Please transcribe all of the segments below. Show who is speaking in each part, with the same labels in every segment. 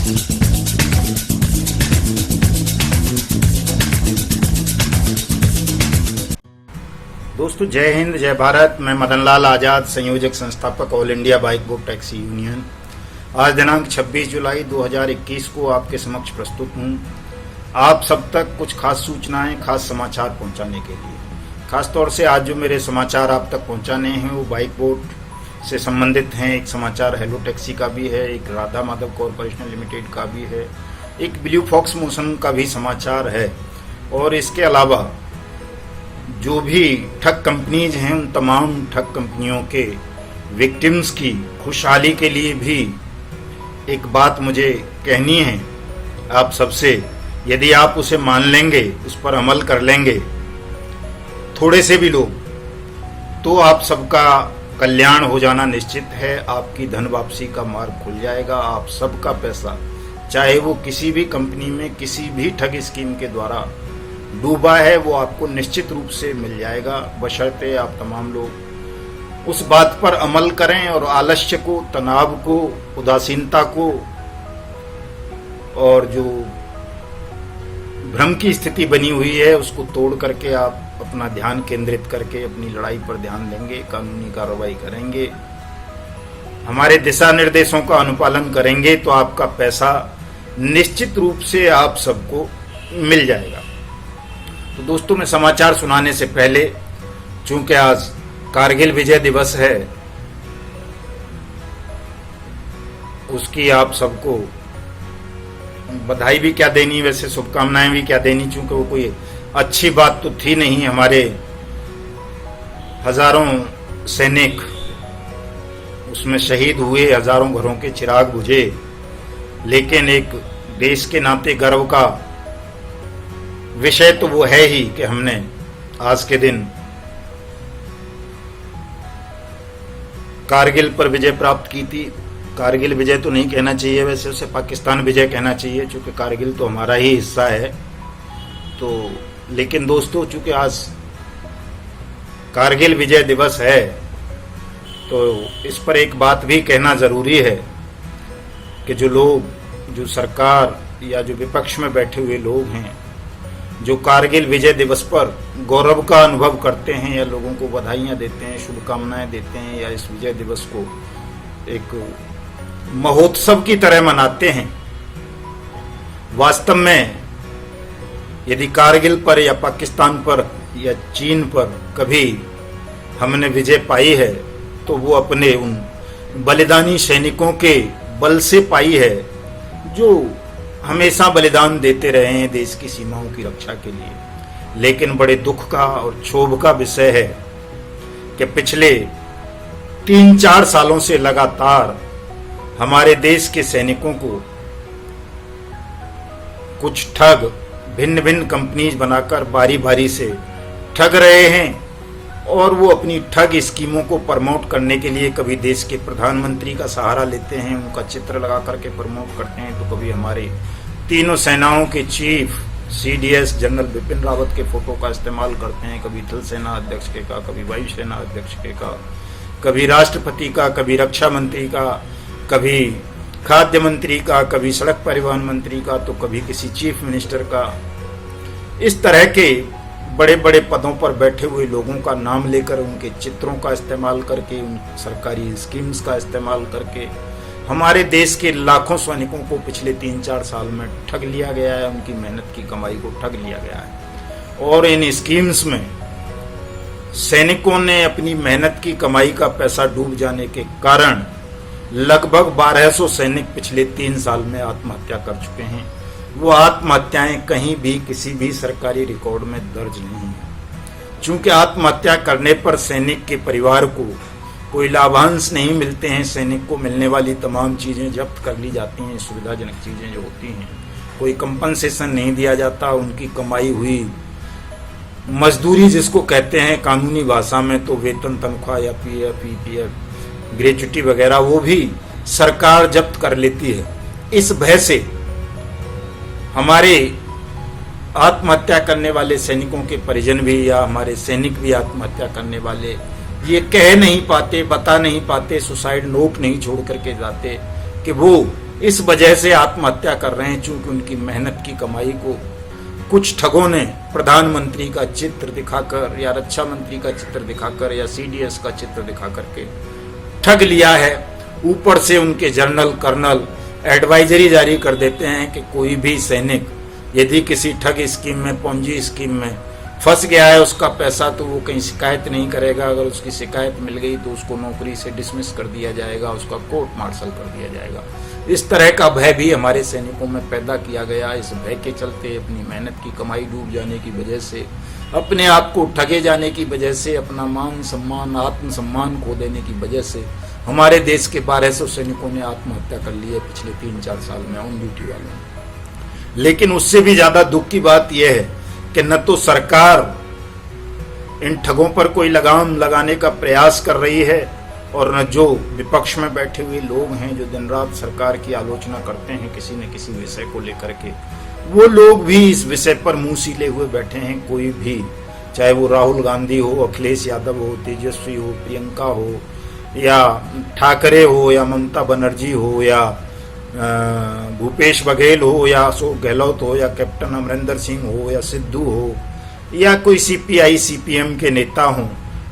Speaker 1: दोस्तों जय हिंद जय भारत। मैं मदन लाल आज़ाद, संयोजक संस्थापक all India bike book taxi union. आज दिनांक 26 जुलाई 2021 को आपके समक्ष प्रस्तुत हूँ आप सब तक कुछ खास सूचनाएं, खास समाचार पहुंचाने के लिए। खास तौर से आज जो मेरे समाचार आप तक पहुंचाने हैं वो बाइक बोट से संबंधित हैं। एक समाचार हेलो टैक्सी का भी है, एक राधा माधव कॉरपोरेशन लिमिटेड का भी है, एक ब्लू फॉक्स मोशन का भी समाचार है। और इसके अलावा जो भी ठग कंपनीज हैं उन तमाम ठग कंपनियों के विक्टिम्स की खुशहाली के लिए भी एक बात मुझे कहनी है आप सबसे। यदि आप उसे मान लेंगे, उस पर अमल कर लेंगे, थोड़े से भी लोग, तो आप सबका कल्याण हो जाना निश्चित है। आपकी धन वापसी का मार्ग खुल जाएगा। आप सबका पैसा, चाहे वो किसी भी कंपनी में किसी भी ठग स्कीम के द्वारा डूबा है, वो आपको निश्चित रूप से मिल जाएगा, बशर्ते आप तमाम लोग उस बात पर अमल करें और आलस्य को, तनाव को, उदासीनता को और जो भ्रम की स्थिति बनी हुई है उसको तोड़ करके आप अपना ध्यान केंद्रित करके अपनी लड़ाई पर ध्यान देंगे, कानूनी कार्रवाई करेंगे, हमारे दिशा निर्देशों का अनुपालन करेंगे तो आपका पैसा निश्चित रूप से आप सबको मिल जाएगा। तो दोस्तों, मैं समाचार सुनाने से पहले, चूंकि आज कारगिल विजय दिवस है, उसकी आप सबको बधाई भी क्या देनी, वैसे शुभकामनाएं भी क्या देनी, चूंकि वो कोई अच्छी बात तो थी नहीं। हमारे हजारों सैनिक उसमें शहीद हुए, हजारों घरों के चिराग बुझे, लेकिन एक देश के नाते गर्व का विषय तो वो है ही कि हमने आज के दिन कारगिल पर विजय प्राप्त की थी। कारगिल विजय तो नहीं कहना चाहिए, वैसे उसे पाकिस्तान विजय कहना चाहिए, क्योंकि कारगिल तो हमारा ही हिस्सा है। तो लेकिन दोस्तों, चूंकि आज कारगिल विजय दिवस है तो इस पर एक बात भी कहना जरूरी है कि जो लोग, जो सरकार या जो विपक्ष में बैठे हुए लोग हैं, जो कारगिल विजय दिवस पर गौरव का अनुभव करते हैं या लोगों को बधाइयां देते हैं, शुभकामनाएं देते हैं या इस विजय दिवस को एक महोत्सव की तरह मनाते हैं, वास्तव में यदि कारगिल पर या पाकिस्तान पर या चीन पर कभी हमने विजय पाई है तो वो अपने उन बलिदानी सैनिकों के बल से पाई है, जो हमेशा बलिदान देते रहे हैं देश की सीमाओं की रक्षा के लिए। लेकिन बड़े दुख का और क्षोभ का विषय है कि पिछले 3-4 सालों से लगातार हमारे देश के सैनिकों को कुछ ठग भिन्न भिन्न कंपनीज बनाकर बारी बारी से ठग रहे हैं और वो अपनी ठग स्कीमों को प्रमोट करने के लिए कभी देश के प्रधानमंत्री का सहारा लेते हैं, उनका चित्र लगा करके प्रमोट करते हैं, तो कभी हमारे तीनों सेनाओं के chief CDS general Bipin Rawat के फोटो का इस्तेमाल करते हैं, कभी थल सेना अध्यक्ष के का, कभी वायु सेना अध्यक्ष के का, कभी राष्ट्रपति का, कभी रक्षा मंत्री का, कभी खाद्य मंत्री का, कभी सड़क परिवहन मंत्री का, तो कभी किसी चीफ मिनिस्टर का। इस तरह के बड़े बड़े पदों पर बैठे हुए लोगों का नाम लेकर, उनके चित्रों का इस्तेमाल करके, उन सरकारी स्कीम्स का इस्तेमाल करके हमारे देश के लाखों सैनिकों को पिछले 3-4 साल में ठग लिया गया है, उनकी मेहनत की कमाई को ठग लिया गया है। और इन स्कीम्स में सैनिकों ने अपनी मेहनत की कमाई का पैसा डूब जाने के कारण लगभग 1200 सैनिक पिछले 3 साल में आत्महत्या कर चुके हैं। वो आत्महत्याएं कहीं भी किसी भी सरकारी रिकॉर्ड में दर्ज नहीं है। चूंकि आत्महत्या करने पर सैनिक के परिवार को कोई लाभांश नहीं मिलते हैं, सैनिक को मिलने वाली तमाम चीजें जब्त कर ली जाती हैं, सुविधाजनक चीजें जो होती हैं, कोई कंपनसेशन नहीं दिया जाता, उनकी कमाई हुई मजदूरी जिसको कहते हैं कानूनी भाषा में, तो वेतन, तनख्वाह या PF, EPF, ग्रेच्युटी वगैरह वो भी सरकार जब्त कर लेती है। इस भय से हमारे आत्महत्या करने वाले सैनिकों के परिजन भी या हमारे सैनिक भी आत्महत्या करने वाले ये कह नहीं पाते, बता नहीं पाते, सुसाइड नोट नहीं छोड़ करके जाते कि वो इस वजह से आत्महत्या कर रहे हैं, चूंकि उनकी मेहनत की कमाई को कुछ ठगों ने प्रधानमंत्री का चित्र दिखाकर या रक्षा मंत्री का चित्र दिखाकर या सीडीएस का चित्र दिखा करके ठग लिया है। ऊपर से उनके जनरल कर्नल एडवाइजरी जारी कर देते हैं कि कोई भी सैनिक यदि किसी ठग स्कीम में, पोंजी स्कीम में फंस गया है, उसका पैसा तो वो कहीं शिकायत नहीं करेगा। अगर उसकी शिकायत मिल गई तो उसको नौकरी से डिसमिस कर दिया जाएगा, उसका कोर्ट मार्शल कर दिया जाएगा। इस तरह का भय भी हमारे सैनिकों में पैदा किया गया। इस भय के चलते, अपनी मेहनत की कमाई डूब जाने की वजह से, अपने आप को ठगे जाने की वजह से, अपना मान सम्मान, आत्मसम्मान खो देने की वजह से हमारे देश के 1200 सैनिकों ने आत्महत्या कर ली है पिछले 3-4 साल में ऑन ड्यूटी वालों। लेकिन उससे भी ज्यादा दुख की बात यह है कि न तो सरकार इन ठगों पर कोई लगाम लगाने का प्रयास कर रही है और न जो विपक्ष में बैठे हुए लोग हैं जो दिन रात सरकार की आलोचना करते हैं किसी न किसी विषय को लेकर के, वो लोग भी इस विषय पर मुंह सीले हुए बैठे हैं। कोई भी, चाहे वो राहुल गांधी हो, अखिलेश यादव हो, तेजस्वी हो, प्रियंका हो, या ठाकरे हो, या ममता बनर्जी हो, या भूपेश बघेल हो, या अशोक गहलोत हो, या कैप्टन अमरिंदर सिंह हो, या सिद्धू हो, या कोई सीपीआई सीपीएम के नेता हों,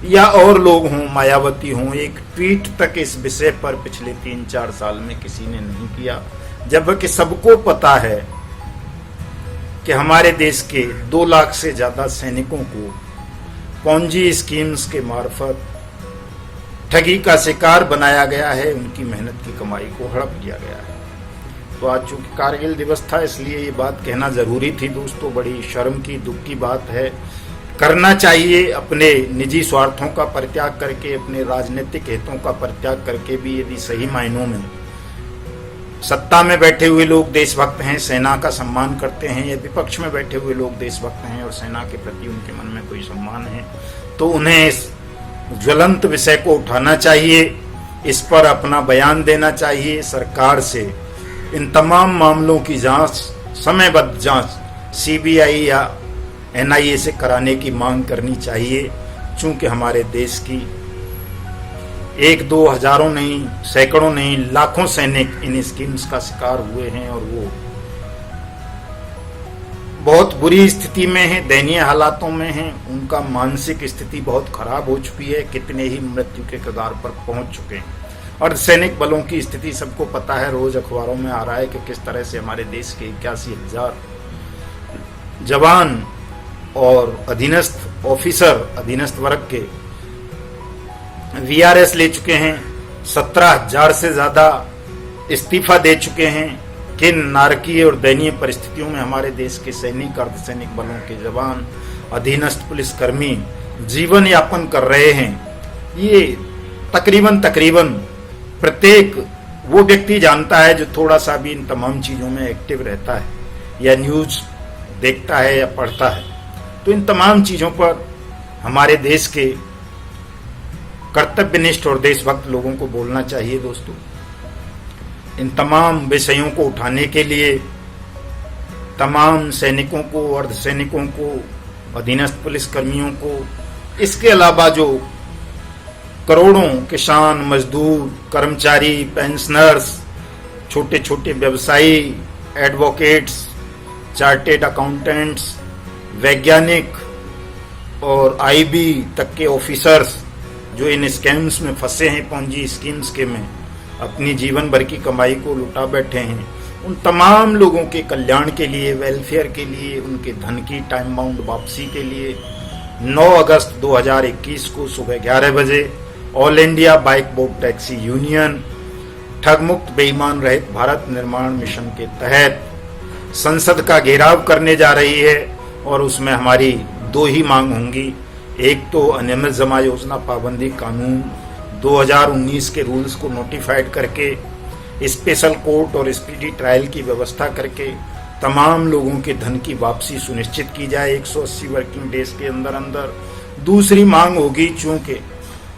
Speaker 1: या और लोग हों, मायावती हों, एक ट्वीट तक इस विषय पर पिछले 3-4 साल में किसी ने नहीं किया। जबकि सबको पता है कि हमारे देश के 2 लाख से ज्यादा सैनिकों को पोंजी स्कीम्स के मार्फत ठगी का शिकार बनाया गया है, उनकी मेहनत की कमाई को हड़प लिया गया है। तो आज चूंकि कारगिल दिवस था, इसलिए ये बात कहना जरूरी थी दोस्तों। बड़ी शर्म की, दुख की बात है। करना चाहिए अपने निजी स्वार्थों का परित्याग करके, अपने राजनीतिक हितों का परित्याग करके भी यदि सही मायनों में सत्ता में बैठे हुए लोग देशभक्त हैं, सेना का सम्मान करते हैं, या विपक्ष में बैठे हुए लोग देशभक्त हैं और सेना के प्रति उनके मन में कोई सम्मान है, तो उन्हें इस ज्वलंत विषय को उठाना चाहिए, इस पर अपना बयान देना चाहिए। सरकार से इन तमाम मामलों की जांच, समयबद्ध जांच सीबीआई या एनआईए से कराने की मांग करनी चाहिए। चूंकि हमारे देश की 1-2 हजारों नहीं, सैकड़ों नहीं, लाखों सैनिक इन स्कीम्स का शिकार हुए हैं और वो बहुत बुरी स्थिति में हैं, दयनीय हालातों में हैं। उनका मानसिक स्थिति बहुत खराब हो चुकी है, कितने ही मृत्यु के कगार पर पहुंच चुके हैं। और सैनिक बलों की स्थिति सबको पता है, रोज अखबारों में आ रहा है कि किस तरह से हमारे देश के 81,000 जवान और अधीनस्थ ऑफिसर, अधीनस्थ वर्ग के वीआरएस ले चुके हैं, 17,000 से ज्यादा इस्तीफा दे चुके हैं। किन नारकीय और दयनीय परिस्थितियों में हमारे देश के सैनिक, अर्धसैनिक बलों के जवान, अधीनस्थ पुलिसकर्मी जीवन यापन कर रहे हैं, ये तकरीबन प्रत्येक वो व्यक्ति जानता है जो थोड़ा सा भी इन तमाम चीजों में एक्टिव रहता है या न्यूज देखता है या पढ़ता है। तो इन तमाम चीजों पर हमारे देश के कर्तव्यनिष्ठ और देशभक्त लोगों को बोलना चाहिए दोस्तों। इन तमाम विषयों को उठाने के लिए तमाम सैनिकों को, अर्धसैनिकों को, अधीनस्थ पुलिसकर्मियों को, इसके अलावा जो करोड़ों किसान, मजदूर, कर्मचारी, पेंशनर्स, छोटे छोटे व्यवसायी, एडवोकेट्स, चार्टेड अकाउंटेंट्स, वैज्ञानिक और आईबी तक के ऑफिसर्स जो इन स्कैम्स में फंसे हैं, पोंजी स्कीम्स के में अपनी जीवन भर की कमाई को लुटा बैठे हैं, उन तमाम लोगों के कल्याण के लिए, वेलफेयर के लिए, उनके धन की टाइम बाउंड वापसी के लिए 9 अगस्त 2021 को सुबह 11 बजे all India bike board taxi union ठग मुक्त बेईमान रहित भारत निर्माण मिशन के तहत संसद का घेराव करने जा रही है। और उसमें हमारी 2 ही मांग होंगी। एक तो अनियमित जमा योजना पाबंदी कानून 2019 के रूल्स को नोटिफाइड करके स्पेशल कोर्ट और स्पीडी ट्रायल की व्यवस्था करके तमाम लोगों के धन की वापसी सुनिश्चित की जाए 180 वर्किंग डेज के अंदर अंदर। दूसरी मांग होगी, चूंकि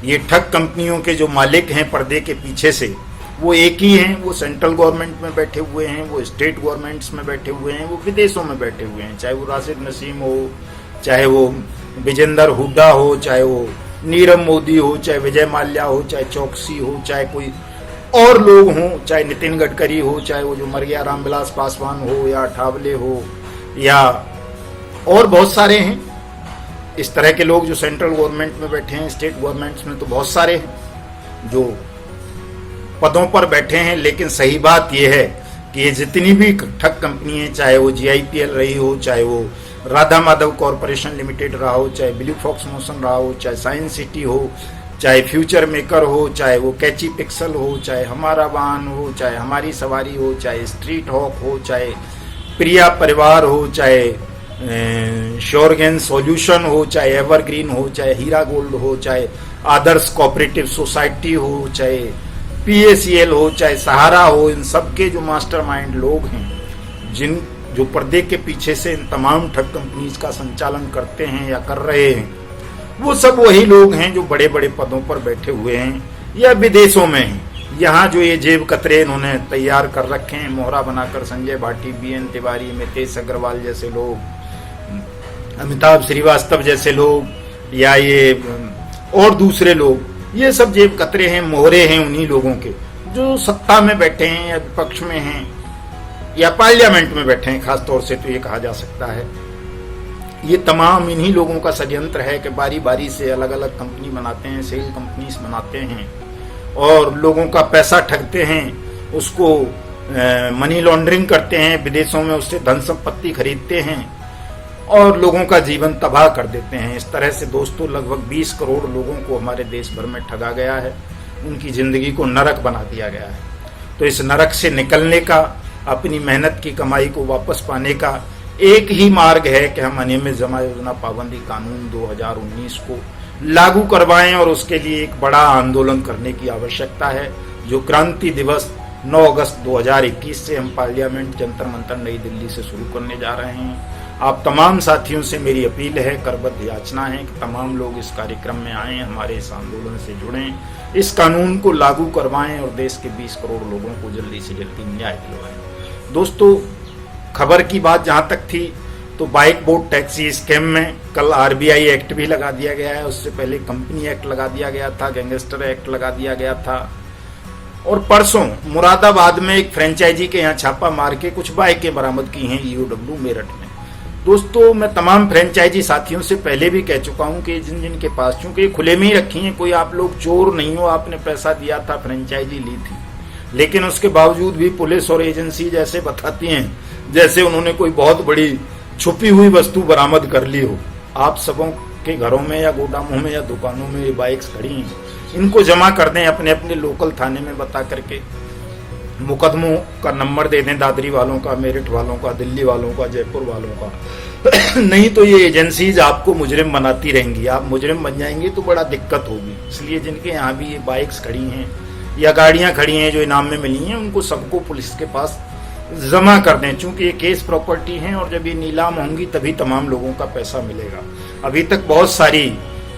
Speaker 1: ये ठग कंपनियों के जो मालिक हैं पर्दे के पीछे से, वो एक ही हैं, वो सेंट्रल गवर्नमेंट में बैठे हुए हैं, वो स्टेट गवर्नमेंट्स में बैठे हुए हैं, वो विदेशों में बैठे हुए हैं, चाहे वो राशिद नसीम हो, चाहे वो विजेंदर हुड्डा हो, चाहे वो नीरव मोदी हो, चाहे विजय माल्या हो, चाहे चौकसी हो, चाहे कोई और लोग हों, चाहे नितिन गडकरी हो, चाहे वो जो मर गया रामविलास पासवान हो, या ठावले हो, या और बहुत सारे हैं इस तरह के लोग जो सेंट्रल गवर्नमेंट में बैठे हैं, स्टेट गवर्नमेंट्स में तो बहुत सारे हैं जो पदों पर बैठे हैं। लेकिन सही बात यह है कि ये जितनी भी ठग कंपनी है, चाहे वो GIPL रही हो, चाहे वो राधा माधव कॉरपोरेशन लिमिटेड रहा हो, चाहे ब्लू फॉक्स मोशन रहा हो, चाहे साइंस सिटी हो, चाहे फ्यूचर मेकर हो, चाहे वो कैची पिक्सल हो, चाहे हमारा वाहन हो, चाहे हमारी सवारी हो, चाहे स्ट्रीट हॉक हो, चाहे प्रिया परिवार हो, चाहे श्योरगेन सॉल्यूशन हो, चाहे एवरग्रीन हो, चाहे हीरा गोल्ड हो, चाहे आदर्श कोऑपरेटिव सोसाइटी हो, चाहे PACL हो, चाहे सहारा हो, इन सब के जो मास्टरमाइंड लोग हैं, जो पर्दे के पीछे से इन तमाम ठग कंपनीज का संचालन करते हैं या कर रहे हैं, वो सब वही लोग हैं जो बड़े बड़े पदों पर बैठे हुए हैं या विदेशों में हैं। यहाँ जो ये जेब कतरे इन्होंने तैयार कर रखे हैं मोहरा बनाकर, संजय भाटी, BN तिवारी, मितेश अग्रवाल जैसे लोग, अमिताभ श्रीवास्तव जैसे लोग, या ये और दूसरे लोग, ये सब जेब कतरे हैं, मोहरे हैं उन्हीं लोगों के जो सत्ता में बैठे हैं या विपक्ष में हैं या पार्लियामेंट में बैठे हैं। खासतौर से तो ये कहा जा सकता है ये तमाम इन्हीं लोगों का षड्यंत्र है कि बारी बारी से अलग अलग कंपनी बनाते हैं, सेल कंपनीज बनाते हैं और लोगों का पैसा ठगते हैं, उसको मनी लॉन्ड्रिंग करते हैं, विदेशों में उससे धन संपत्ति खरीदते हैं और लोगों का जीवन तबाह कर देते हैं। इस तरह से दोस्तों लगभग 20 करोड़ लोगों को हमारे देश भर में ठगा गया है, उनकी जिंदगी को नरक बना दिया गया है। तो इस नरक से निकलने का, अपनी मेहनत की कमाई को वापस पाने का एक ही मार्ग है कि हम अनियमित जमा योजना पाबंदी कानून 2019 को लागू करवाएं और उसके लिए एक बड़ा आंदोलन करने की आवश्यकता है, जो क्रांति दिवस 9 अगस्त 2021 से हम पार्लियामेंट जंतर मंतर नई दिल्ली से शुरू करने जा रहे हैं। आप तमाम साथियों से मेरी अपील है, करबद्ध याचना है कि तमाम लोग इस कार्यक्रम में आएं, हमारे इस आंदोलन से जुड़ें, इस कानून को लागू करवाएं और देश के 20 करोड़ लोगों को जल्दी से जल्दी न्याय दिलवाएं। दोस्तों, खबर की बात जहां तक थी तो बाइक बोट टैक्सी स्कैम में कल RBI एक्ट भी लगा दिया गया है, उससे पहले कंपनी एक्ट लगा दिया गया था, गैंगस्टर एक्ट लगा दिया गया था, और परसों मुरादाबाद में एक फ्रेंचाइजी के यहाँ छापा मार के कुछ बाइकें बरामद की हैं EOW मेरठ में। दोस्तों, मैं तमाम फ्रेंचाइजी साथियों से पहले भी कह चुका हूं कि जिन के पास, चूंकि खुले में ही रखी हैं, कोई आप लोग चोर नहीं हो, आपने पैसा दिया था, फ्रेंचाइजी ली थी, लेकिन उसके बावजूद भी पुलिस और एजेंसी जैसे बताती हैं जैसे उन्होंने कोई बहुत बड़ी छुपी हुई वस्तु बरामद कर ली हो। आप सबों के घरों में या गोदामों में या दुकानों में ये बाइक्स खड़ी हैं, इनको जमा कर दें अपने अपने लोकल थाने में बता करके, मुकदमों का नंबर दे दें, दादरी वालों का, मेरठ वालों का, दिल्ली वालों का, जयपुर वालों का। नहीं तो ये एजेंसीज आपको मुजरिम बनाती रहेंगी, आप मुजरिम बन जाएंगे तो बड़ा दिक्कत होगी। इसलिए जिनके यहाँ भी ये बाइक्स खड़ी हैं या गाड़ियां खड़ी हैं जो इनाम में मिली हैं, उनको सबको पुलिस के पास जमा कर दें, चूंकि ये केस प्रॉपर्टी हैं और जब ये नीलाम होंगी तभी तमाम लोगों का पैसा मिलेगा। अभी तक बहुत सारी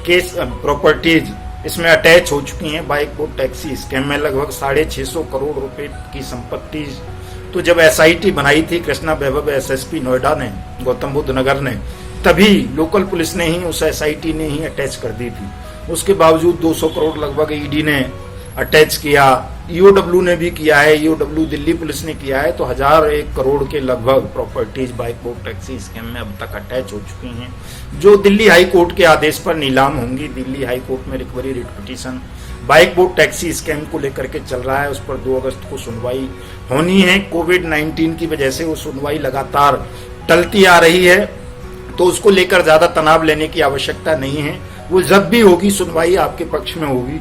Speaker 1: केस प्रॉपर्टीज इसमें अटैच हो चुकी हैं। बाइक बोट टैक्सी स्कैम में लगभग 650 करोड़ रुपए की संपत्ति तो जब SIT बनाई थी कृष्णा वैभव SSP नोएडा ने, गौतम बुद्ध नगर ने, तभी लोकल पुलिस ने ही उस SIT ने ही अटैच कर दी थी। उसके बावजूद 200 करोड़ लगभग ED ने अटैच किया, EOW ने भी किया है, EOW दिल्ली पुलिस ने किया है, तो 1001 करोड़ के लगभग properties bike boat taxi scam में अब तक अटैच हो चुकी हैं, जो दिल्ली हाई कोर्ट के आदेश पर नीलाम होंगी। दिल्ली हाई कोर्ट में recovery writ petition bike boat taxi scam को लेकर के चल रहा है, उस पर 2 अगस्त को सुनवाई होनी है। कोविड-19 की वजह से वो सुनवाई लगातार टलती आ रही है, तो उसको लेकर ज्यादा तनाव लेने की आवश्यकता नहीं है। वो जब भी होगी सुनवाई आपके पक्ष में होगी,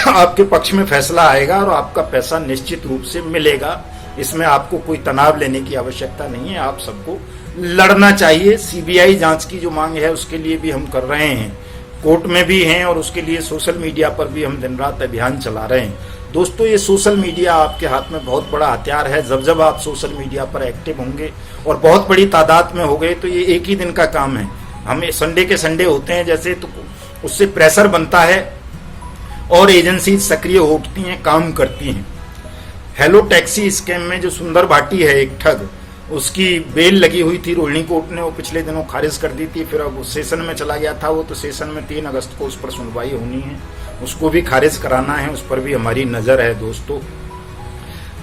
Speaker 1: आपके पक्ष में फैसला आएगा और आपका पैसा निश्चित रूप से मिलेगा। इसमें आपको कोई तनाव लेने की आवश्यकता नहीं है, आप सबको लड़ना चाहिए। CBI जांच की जो मांग है उसके लिए भी हम कर रहे हैं, कोर्ट में भी हैं और उसके लिए सोशल मीडिया पर भी हम दिन रात अभियान चला रहे हैं। दोस्तों, ये सोशल मीडिया आपके हाथ में बहुत बड़ा हथियार है। जब जब आप सोशल मीडिया पर एक्टिव होंगे और बहुत बड़ी तादाद में हो गए तो ये एक ही दिन का काम है। हमें संडे के संडे होते हैं जैसे, तो उससे प्रेशर बनता है और एजेंसी सक्रिय उठती हैं, काम करती हैं। हेलो टैक्सी स्कैम में जो सुंदर भाटी है एक ठग, उसकी बेल लगी हुई थी रोहिणी कोर्ट ने, वो पिछले दिनों खारिज कर दी थी, फिर अब सेशन में चला गया था वो, तो सेशन में 3 अगस्त को उस पर सुनवाई होनी है। उसको भी खारिज कराना है, उस पर भी हमारी नज़र है दोस्तों।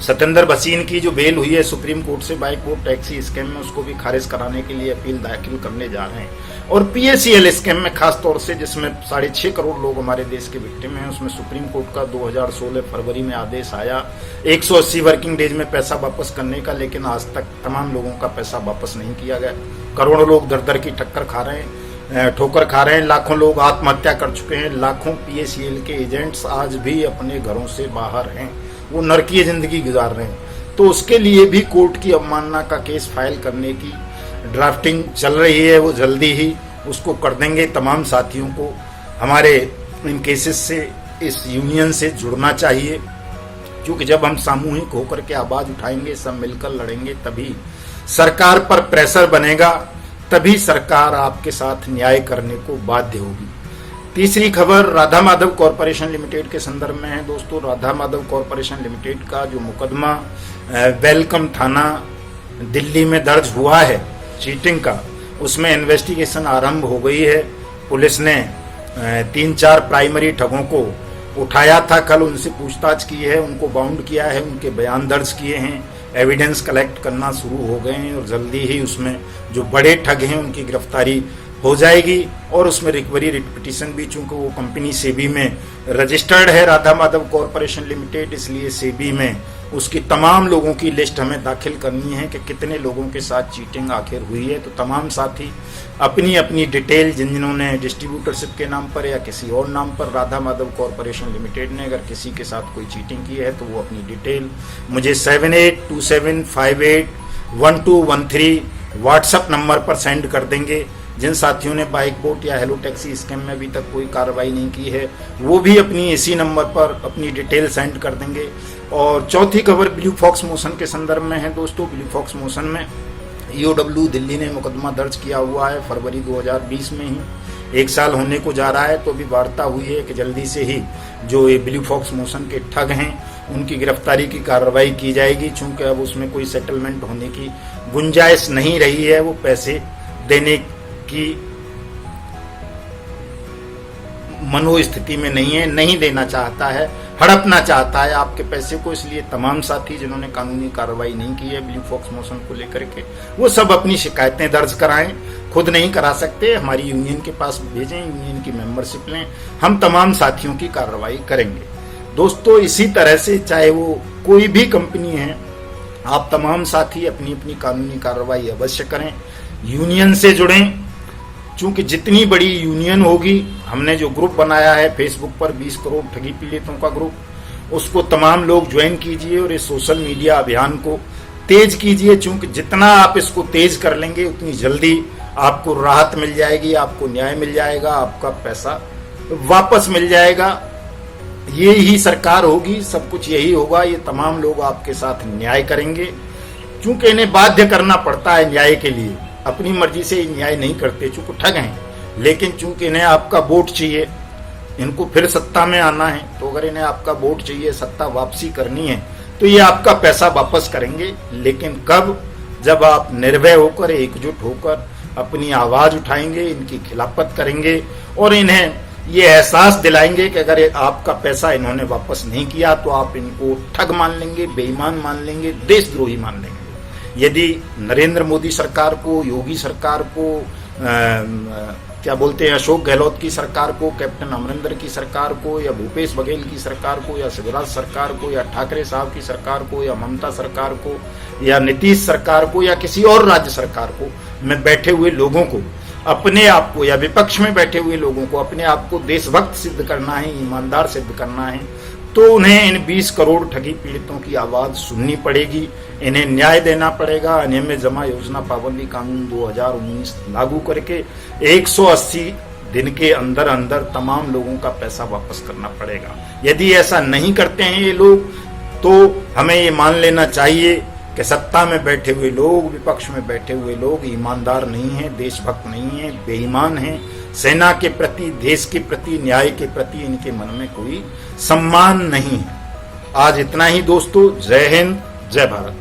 Speaker 1: सत्येंद्र भसीन की जो बेल हुई है सुप्रीम कोर्ट से बाइक बोर्ड टैक्सी स्कैम में, उसको भी खारिज कराने के लिए अपील दाखिल करने जा रहे हैं। और पीएसीएल स्कैम में खास तौर से, जिसमें 6.5 करोड़ लोग हमारे देश के विक्टिम हैं, उसमें सुप्रीम कोर्ट का 2016 फरवरी में आदेश आया 180 वर्किंग डेज में पैसा वापस करने का, लेकिन आज तक तमाम लोगों का पैसा वापस नहीं किया गया। करोड़ों लोग दर दर की ठोकर खा रहे हैं, लाखों लोग आत्महत्या कर चुके हैं, लाखों पीएसीएल के एजेंट्स आज भी अपने घरों से बाहर हैं, वो नरकीय जिंदगी गुजार रहे हैं। तो उसके लिए भी कोर्ट की अवमानना का केस फाइल करने की ड्राफ्टिंग चल रही है, वो जल्दी ही उसको कर देंगे। तमाम साथियों को हमारे इन केसेस से, इस यूनियन से जुड़ना चाहिए, क्योंकि जब हम सामूहिक होकर के आवाज उठाएंगे, सब मिलकर लड़ेंगे, तभी सरकार पर प्रेशर बनेगा, तभी सरकार आपके साथ न्याय करने को बाध्य होगी। तीसरी खबर राधा माधव कॉरपोरेशन लिमिटेड के संदर्भ में है दोस्तों। राधा माधव कॉरपोरेशन लिमिटेड का जो मुकदमा वेलकम थाना दिल्ली में दर्ज हुआ है चीटिंग का, उसमें इन्वेस्टिगेशन आरंभ हो गई है। पुलिस ने 3-4 प्राइमरी ठगों को उठाया था, कल उनसे पूछताछ की है, उनको बाउंड किया है, उनके बयान दर्ज किए हैं, एविडेंस कलेक्ट करना शुरू हो गए हैं और जल्दी ही उसमें जो बड़े ठग हैं उनकी गिरफ्तारी हो जाएगी। और उसमें रिकवरी रिट पिटीशन भी, चूंकि वो कंपनी सेबी में रजिस्टर्ड है राधा माधव कॉरपोरेशन लिमिटेड, इसलिए सेबी में उसकी तमाम लोगों की लिस्ट हमें दाखिल करनी है कि कितने लोगों के साथ चीटिंग आखिर हुई है। तो तमाम साथी अपनी अपनी डिटेल, जिन्होंने डिस्ट्रीब्यूटरशिप के नाम पर या किसी और नाम पर राधा माधव कॉरपोरेशन लिमिटेड ने अगर किसी के साथ कोई चीटिंग की है, तो वो अपनी डिटेल मुझे 7827581213 व्हाट्सएप नंबर पर सेंड कर देंगे। जिन साथियों ने बाइक बोट या हेलो टैक्सी स्कैम में अभी तक कोई कार्रवाई नहीं की है, वो भी अपनी इसी नंबर पर अपनी डिटेल सेंड कर देंगे। और चौथी खबर ब्लू फॉक्स मोशन के संदर्भ में है दोस्तों। ब्लू फॉक्स मोशन में ईओडब्ल्यू दिल्ली ने मुकदमा दर्ज किया हुआ है फरवरी 2020 में ही, 1 साल होने को जा रहा है। तो अभी वार्ता हुई है कि जल्दी से ही जो ये ब्लू फॉक्स मोशन के ठग हैं उनकी गिरफ्तारी की कार्रवाई की जाएगी, चूंकि अब उसमें कोई सेटलमेंट होने की गुंजाइश नहीं रही है। वो पैसे देने की मनोस्थिति में नहीं है, नहीं देना चाहता है, हड़पना चाहता है आपके पैसे को। इसलिए तमाम साथी जिन्होंने कानूनी कार्रवाई नहीं की है ब्लू फॉक्स मोशन को लेकर के, वो सब अपनी शिकायतें दर्ज कराएं। खुद नहीं करा सकते, हमारी यूनियन के पास भेजें, यूनियन की मेंबरशिप लें, हम तमाम साथियों की कार्रवाई करेंगे दोस्तों। इसी तरह से चाहे वो कोई भी कंपनी है, आप तमाम साथी अपनी अपनी कानूनी कार्रवाई अवश्य करें, यूनियन से जुड़ें। चूंकि जितनी बड़ी यूनियन होगी, हमने जो ग्रुप बनाया है फेसबुक पर 20 करोड़ ठगी पीड़ितों का ग्रुप, उसको तमाम लोग ज्वाइन कीजिए और इस सोशल मीडिया अभियान को तेज कीजिए। चूंकि जितना आप इसको तेज कर लेंगे, उतनी जल्दी आपको राहत मिल जाएगी, आपको न्याय मिल जाएगा, आपका पैसा वापस मिल जाएगा। ये ही सरकार होगी, सब कुछ यही होगा। ये तमाम लोग आपके साथ न्याय करेंगे, चूंकि इन्हें बाध्य करना पड़ता है न्याय के लिए, अपनी मर्जी से न्याय नहीं करते, चूंकि ठग हैं। लेकिन चूंकि इन्हें आपका वोट चाहिए, इनको फिर सत्ता में आना है, तो अगर इन्हें आपका वोट चाहिए, सत्ता वापसी करनी है, तो ये आपका पैसा वापस करेंगे। लेकिन कब? जब आप निर्भय होकर, एकजुट होकर अपनी आवाज उठाएंगे, इनकी खिलाफत करेंगे और इन्हें ये एहसास दिलाएंगे कि अगर आपका पैसा इन्होंने वापस नहीं किया तो आप इनको ठग मान लेंगे, बेईमान मान लेंगे, देशद्रोही मान लेंगे। यदि नरेंद्र मोदी सरकार को, योगी सरकार को, क्या बोलते हैं, अशोक गहलोत की सरकार को, कैप्टन अमरिंदर की सरकार को, या भूपेश बघेल की सरकार को, या शिवराज सरकार को, या ठाकरे साहब की सरकार को, या ममता सरकार को, या नीतीश सरकार को, या किसी और राज्य सरकार को, में बैठे हुए लोगों को, अपने आप को, या विपक्ष में बैठे हुए लोगों को अपने आप को देशभक्त सिद्ध करना है, ईमानदार सिद्ध करना है, तो उन्हें इन 20 करोड़ ठगी पीड़ितों की आवाज सुननी पड़ेगी, इन्हें न्याय देना पड़ेगा। अनियमित जमा योजना पाबंदी कानून 2019 लागू करके 180 दिन के अंदर अंदर तमाम लोगों का पैसा वापस करना पड़ेगा। यदि ऐसा नहीं करते हैं ये लोग, तो हमें ये मान लेना चाहिए कि सत्ता में बैठे हुए लोग, विपक्ष में बैठे हुए लोग ईमानदार नहीं हैं, देशभक्त नहीं हैं, बेईमान हैं। सेना के प्रति, देश के प्रति, न्याय के प्रति इनके मन में कोई सम्मान नहीं है। आज इतना ही दोस्तों। जय हिंद, जय भारत।